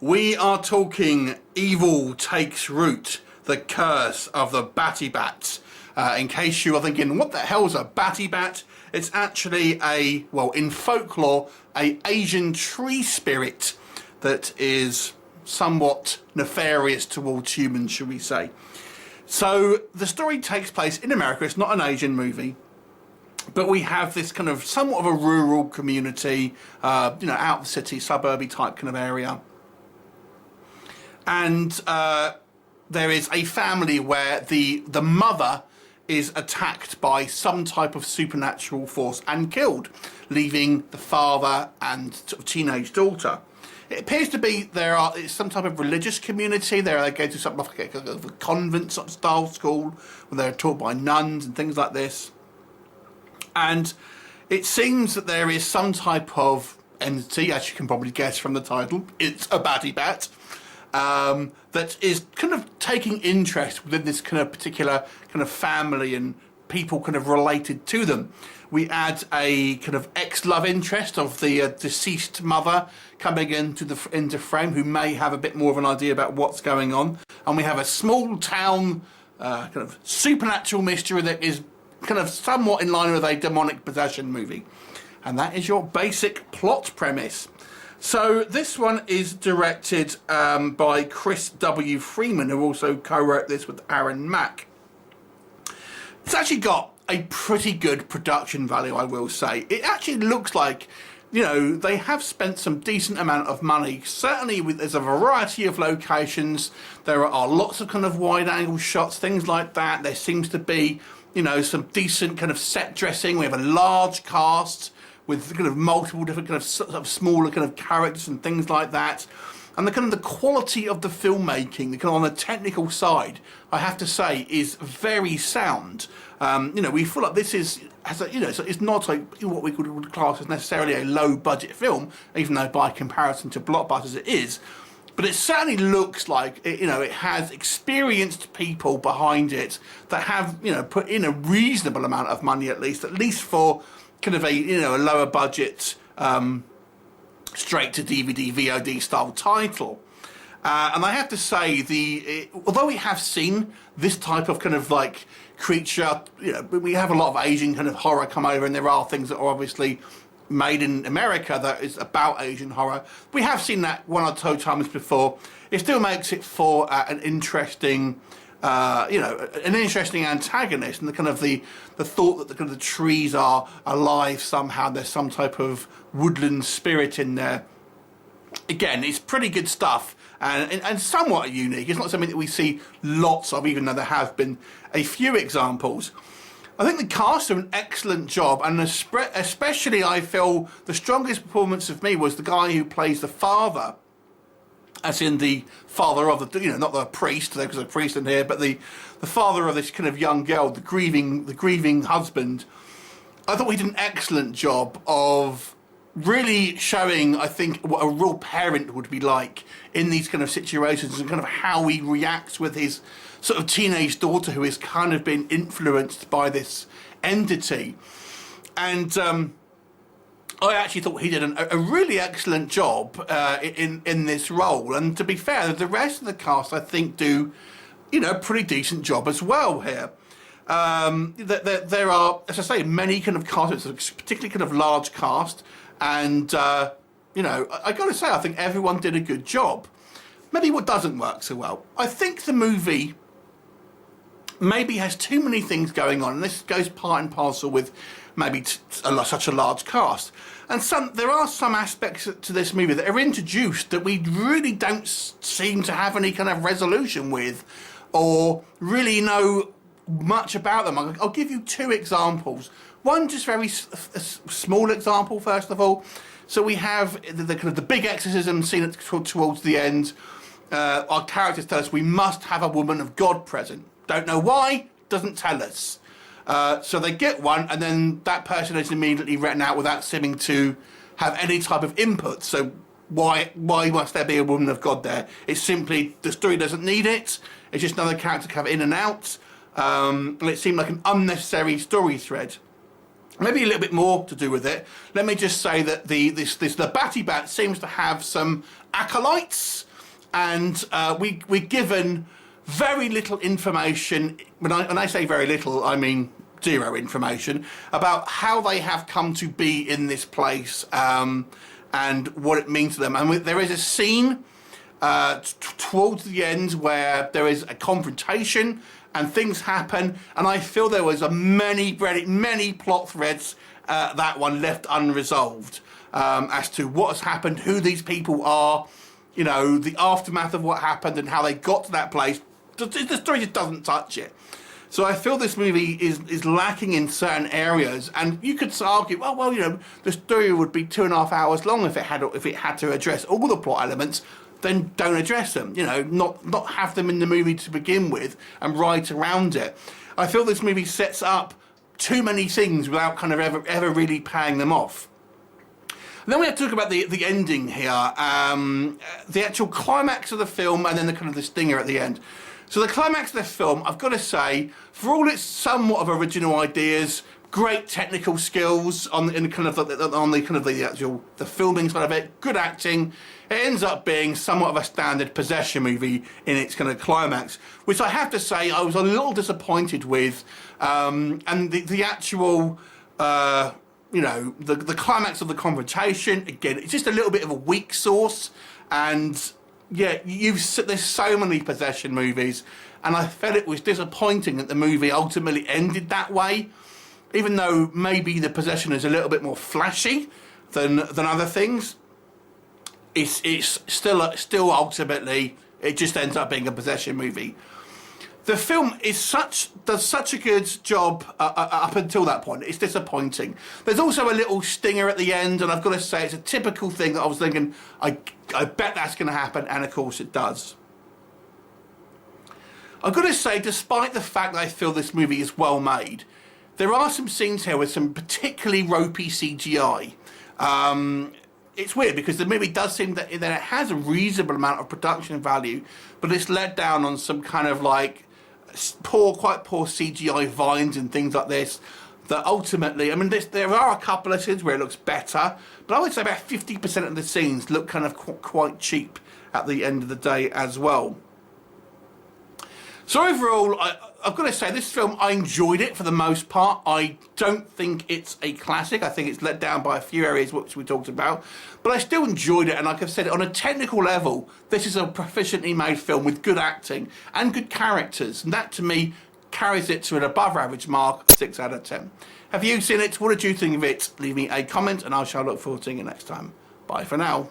We are talking Evil Takes Root, the curse of the Batibat. In case you are thinking, what the hell's a Batibat? It's actually in folklore, a Asian tree spirit that is somewhat nefarious towards humans, shall we say. So the story takes place in America. It's not an Asian movie, but we have this kind of somewhat of a rural community, out of the city, suburby type kind of area. And there is a family where the mother is attacked by some type of supernatural force and killed, leaving the father and sort of teenage daughter. It appears to be it's some type of religious community. They go to something like a convent sort of style school where they're taught by nuns and things like this. And it seems that there is some type of entity, as you can probably guess from the title, it's a Batibat, that is kind of taking interest within this kind of particular kind of family and people kind of related to them. We add a kind of ex-love interest of the deceased mother coming into frame, who may have a bit more of an idea about what's going on. And we have a small town kind of supernatural mystery that is kind of somewhat in line with a demonic possession movie. And that is your basic plot premise. So this one is directed by Chris W. Freeman, who also co-wrote this with Aaran. It's actually got a pretty good production value, I will say. It actually looks like, they have spent some decent amount of money. Certainly there's a variety of locations. There are lots of kind of wide angle shots, things like that. There seems to be, some decent kind of set dressing. We have a large cast with kind of multiple different kind of sort of smaller kind of characters and things like that. And the kind of the quality of the filmmaking, the kind of on the technical side, I have to say, is very sound. We feel like this is, so it's not what we would class as necessarily a low budget film, even though by comparison to blockbusters it is. But it certainly looks like it has experienced people behind it that have put in a reasonable amount of money at least for kind of a lower budget straight to DVD VOD style title. And I have to say, although we have seen this type of kind of like creature, we have a lot of Asian kind of horror come over, and there are things that are obviously made in America that is about Asian horror. We have seen that one or two times before. It still makes it for an interesting an interesting antagonist, and the kind of the thought that the kind of the trees are alive somehow. There's some type of woodland spirit in there. Again, it's pretty good stuff, and somewhat unique. It's not something that we see lots of, even though there have been a few examples. I think the cast do an excellent job, and especially I feel the strongest performance of me was the guy who plays the father, as in the father of the, not the priest, there's a priest in here, but the father of this kind of young girl, the grieving husband. I thought he did an excellent job of really showing, I think, what a real parent would be like in these kind of situations, and kind of how he reacts with his sort of teenage daughter who is kind of been influenced by this entity. And I actually thought he did a really excellent job in this role. And to be fair, the rest of the cast, I think, do, a pretty decent job as well here. There are, as I say, many kind of casts, particularly kind of large cast. And, I got to say, I think everyone did a good job. Maybe what doesn't work so well, I think the movie maybe has too many things going on, and this goes part and parcel with maybe such a large cast. And there are some aspects to this movie that are introduced that we really don't seem to have any kind of resolution with, or really know much about them. I'll give you two examples. One just very small example, first of all. So we have the kind of the big exorcism scene towards the end. Our characters tell us we must have a woman of God present. Don't know why, doesn't tell us. So they get one, and then that person is immediately written out without seeming to have any type of input. So why must there be a woman of God there? It's simply, the story doesn't need it. It's just another character come in and out. And it seemed like an unnecessary story thread. Maybe a little bit more to do with it. Let me just say that the Batibat seems to have some acolytes and we're given very little information. When I say very little, I mean zero information about how they have come to be in this place and what it means to them. And there is a scene towards the end where there is a confrontation and things happen, and I feel there was many plot threads that one left unresolved as to what has happened, who these people are, you know, the aftermath of what happened and how they got to that place. The story just doesn't touch it. So I feel this movie is lacking in certain areas, and you could argue, well, you know, the story would be 2.5 hours long if it had to address all the plot elements. Then don't address them. You know, not have them in the movie to begin with and write around it. I feel this movie sets up too many things without kind of ever really paying them off. And then we have to talk about the ending here, the actual climax of the film, and then the kind of the stinger at the end. So the climax of the film, I've got to say, for all its somewhat of original ideas, great technical skills on the filming side of it, good acting, it ends up being somewhat of a standard possession movie in its kind of climax, which I have to say I was a little disappointed with, and the actual you know, the climax of the confrontation, again, it's just a little bit of a weak sauce. And yeah, there's so many possession movies, and I felt it was disappointing that the movie ultimately ended that way, even though maybe the possession is a little bit more flashy than other things. It's still ultimately, it just ends up being a possession movie. The film does such a good job up until that point. It's disappointing. There's also a little stinger at the end, and I've got to say it's a typical thing that I was thinking, I bet that's going to happen, and of course it does. I've got to say, despite the fact that I feel this movie is well made, there are some scenes here with some particularly ropey CGI. It's weird because the movie does seem that it has a reasonable amount of production value, but it's let down on some kind of like quite poor CGI vines and things like this. That ultimately, I mean, there are a couple of scenes where it looks better, but I would say about 50% of the scenes look kind of quite cheap at the end of the day as well. So overall, I've got to say, this film, I enjoyed it for the most part. I don't think it's a classic. I think it's let down by a few areas which we talked about. But I still enjoyed it, and like I've said, on a technical level, this is a proficiently made film with good acting and good characters. And that, to me, carries it to an above-average mark of 6 out of 10. Have you seen it? What did you think of it? Leave me a comment, and I shall look forward to seeing you next time. Bye for now.